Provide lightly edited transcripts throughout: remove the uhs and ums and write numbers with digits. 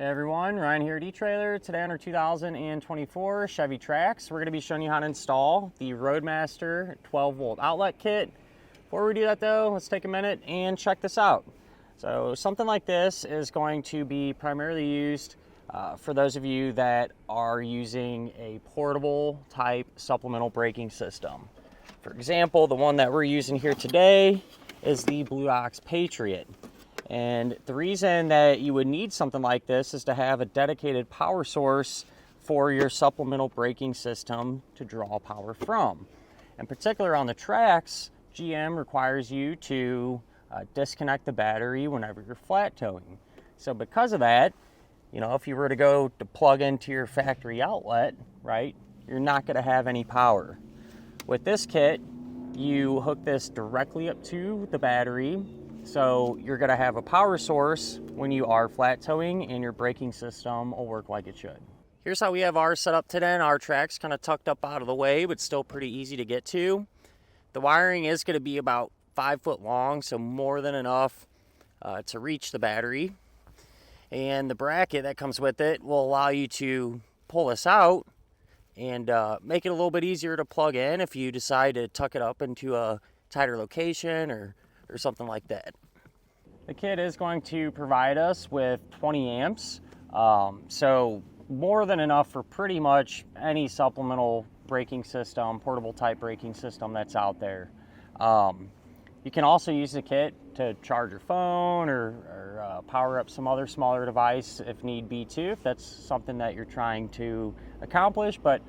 Hey everyone, Ryan here at etrailer. Today on our 2024 Chevy Trax, we're going to be showing you how to install the Roadmaster 12-volt outlet kit. Before we do that though, let's take a minute and check this out. So something like this is going to be primarily used for those of you that are using a portable type supplemental braking system. For example, the one that we're using here today is the Blue Ox Patriot. And the reason that you would need something like this is to have a dedicated power source for your supplemental braking system to draw power from. In particular on the Trax, GM requires you to disconnect the battery whenever you're flat towing. So because of that, you know, if you were to go to plug into your factory outlet, right, you're not going to have any power. With this kit, you hook this directly up to the battery. So you're going to have a power source when you are flat towing, and your braking system will work like it should. Here's how we have ours set up today. Our Trax kind of tucked up out of the way, but still pretty easy to get to. The wiring is going to be about 5 foot long, so more than enough to reach the battery. And the bracket that comes with it will allow you to pull this out and make it a little bit easier to plug in if you decide to tuck it up into a tighter location or something like that. The kit is going to provide us with 20 amps, so more than enough for pretty much any supplemental braking system, portable type braking system that's out there. You can also use the kit to charge your phone or power up some other smaller device if need be too, if that's something that you're trying to accomplish. But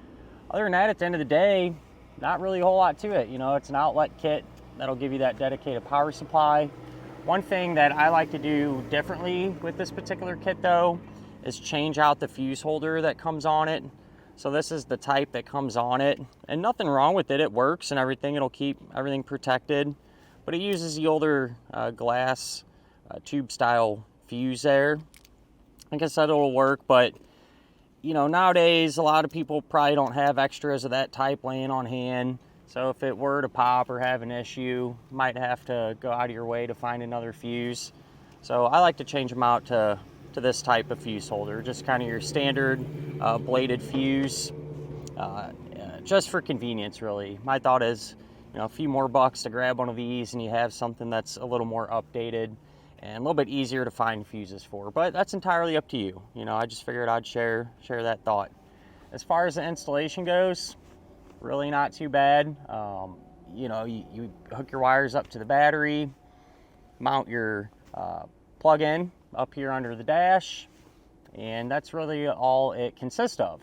other than that, at the end of the day, not really a whole lot to it. You know, it's an outlet kit that'll give you that dedicated power supply. One thing that I like to do differently with this particular kit though is change out the fuse holder that comes on it. So this is the type that comes on it, and nothing wrong with it. It works and everything. It'll keep everything protected, but it uses the older glass tube style fuse there. Like I said, it'll work, but you know, nowadays a lot of people probably don't have extras of that type laying on hand. So if it were to pop or have an issue, you might have to go out of your way to find another fuse. So I like to change them out to this type of fuse holder, just kind of your standard bladed fuse, just for convenience really. My thought is, you know, a few more bucks to grab one of these and you have something that's a little more updated and a little bit easier to find fuses for, but that's entirely up to you. You know, I just figured I'd share that thought. As far as the installation goes, really not too bad. You know, you hook your wires up to the battery, mount your plug-in up here under the dash, and that's really all it consists of.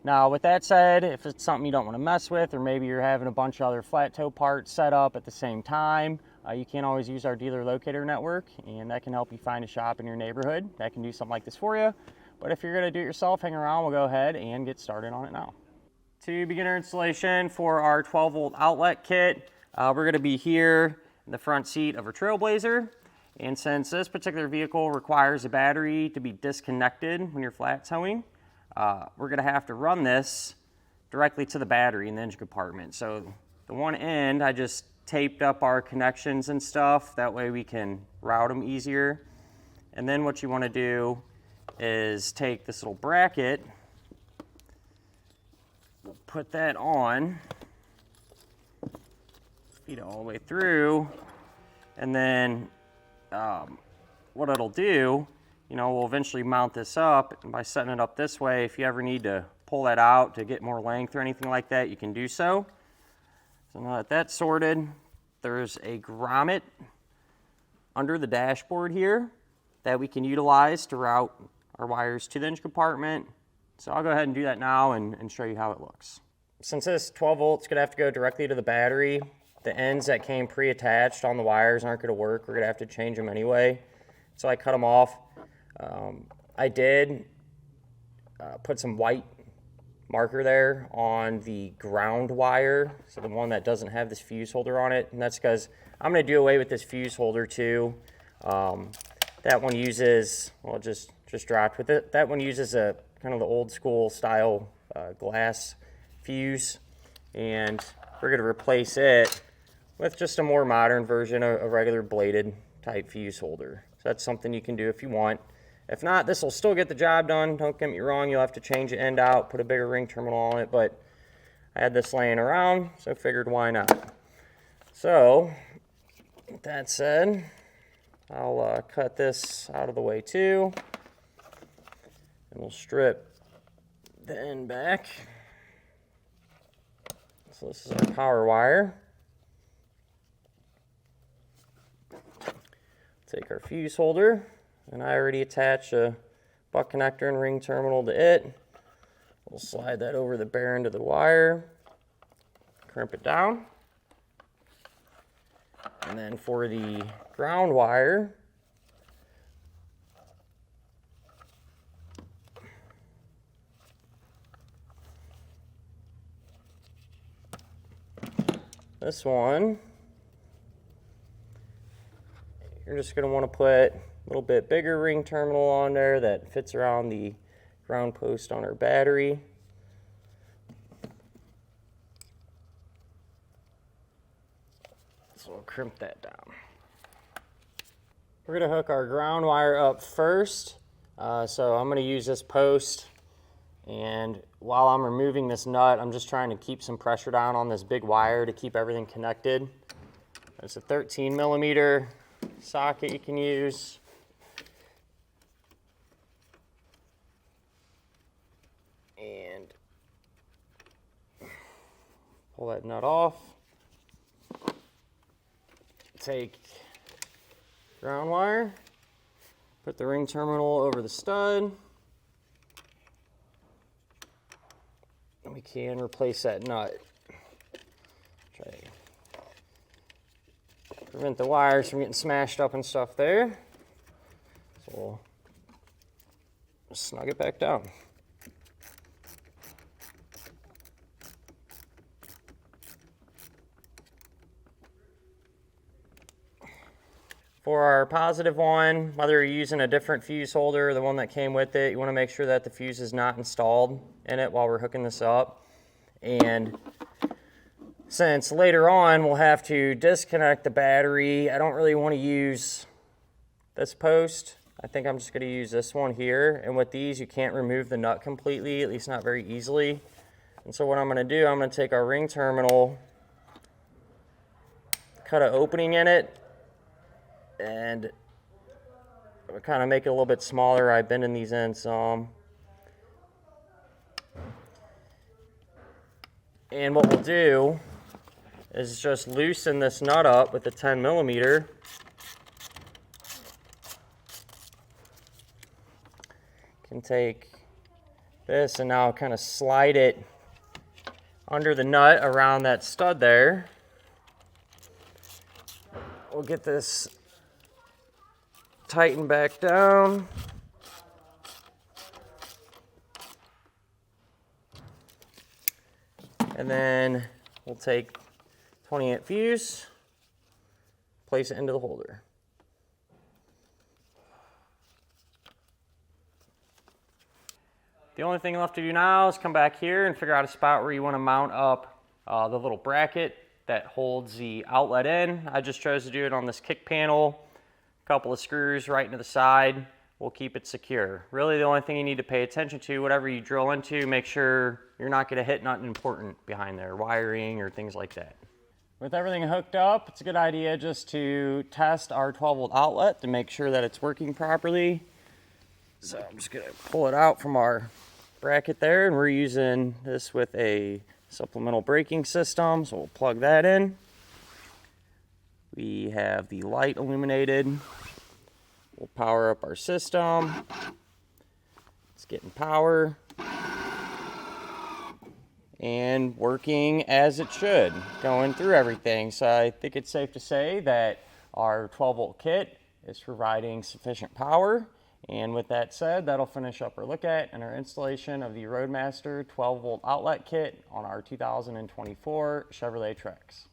Now, with that said, if it's something you don't want to mess with, or maybe you're having a bunch of other flat tow parts set up at the same time, you can always use our dealer locator network, and that can help you find a shop in your neighborhood that can do something like this for you. But if you're going to do it yourself, hang around, we'll go ahead and get started on it now. To begin our installation for our 12-volt outlet kit, we're going to be here in the front seat of our Trailblazer. And since this particular vehicle requires a battery to be disconnected when you're flat towing, we're going to have to run this directly to the battery in the engine compartment. So the one end, I just taped up our connections and stuff. That way we can route them easier. And then what you want to do is take this little bracket, put that on, feed it all the way through, and then what it'll do, you know, we'll eventually mount this up, and by setting it up this way, if you ever need to pull that out to get more length or anything like that, you can do so. So now that that's sorted, there's a grommet under the dashboard here that we can utilize to route our wires to the engine compartment. So I'll go ahead and do that now and show you how it looks. Since this 12 volts gonna have to go directly to the battery, the ends that came pre-attached on the wires aren't gonna work. We're gonna have to change them anyway. So I cut them off. I did put some white marker there on the ground wire, so the one that doesn't have this fuse holder on it, and that's because I'm gonna do away with this fuse holder too. That one uses, well, just dropped with it. That one uses a kind of the old school style glass fuse, and we're going to replace it with just a more modern version of a regular bladed type fuse holder. So that's something you can do if you want. If not, this will still get the job done. Don't get me wrong, you'll have to change the end out, put a bigger ring terminal on it, but I had this laying around, so I figured why not. So, with that said, I'll cut this out of the way too, and we'll strip the end back. So this is our power wire. Take our fuse holder, and I already attached a butt connector and ring terminal to it. We'll slide that over the bare end of the wire, crimp it down. And then for the ground wire, this one, you're just going to want to put a little bit bigger ring terminal on there that fits around the ground post on our battery. So we'll crimp that down. We're going to hook our ground wire up first. So I'm going to use this post, and while I'm removing this nut, I'm just trying to keep some pressure down on this big wire to keep everything connected. It's a 13mm socket you can use. And pull that nut off. Take ground wire, put the ring terminal over the stud. And we can replace that nut. Try to prevent the wires from getting smashed up and stuff there. So we'll just snug it back down. For our positive one, whether you're using a different fuse holder or the one that came with it, you want to make sure that the fuse is not installed in it while we're hooking this up. And since later on we'll have to disconnect the battery, I don't really want to use this post. I think I'm just going to use this one here. And with these, you can't remove the nut completely, at least not very easily. And so what I'm going to do, I'm going to take our ring terminal, cut an opening in it, and kind of make it a little bit smaller. I've been in these in some. And what we'll do is just loosen this nut up with a 10mm. Can take this and now kind of slide it under the nut around that stud there. We'll get this tighten back down. And then we'll take 20-amp fuse, place it into the holder. The only thing left to do now is come back here and figure out a spot where you want to mount up the little bracket that holds the outlet in. I just chose to do it on this kick panel. Couple of screws right into the side will keep it secure. Really the only thing you need to pay attention to, whatever you drill into, make sure you're not going to hit nothing important behind there, wiring or things like that. With everything hooked up, it's a good idea just to test our 12-volt outlet to make sure that it's working properly. So I'm just going to pull it out from our bracket there, and we're using this with a supplemental braking system, so we'll plug that in. We have the light illuminated. We'll power up our system. It's getting power and working as it should, going through everything. So I think it's safe to say that our 12-volt kit is providing sufficient power. And with that said, that'll finish up our look at and our installation of the Roadmaster 12-volt outlet kit on our 2024 Chevrolet Trax.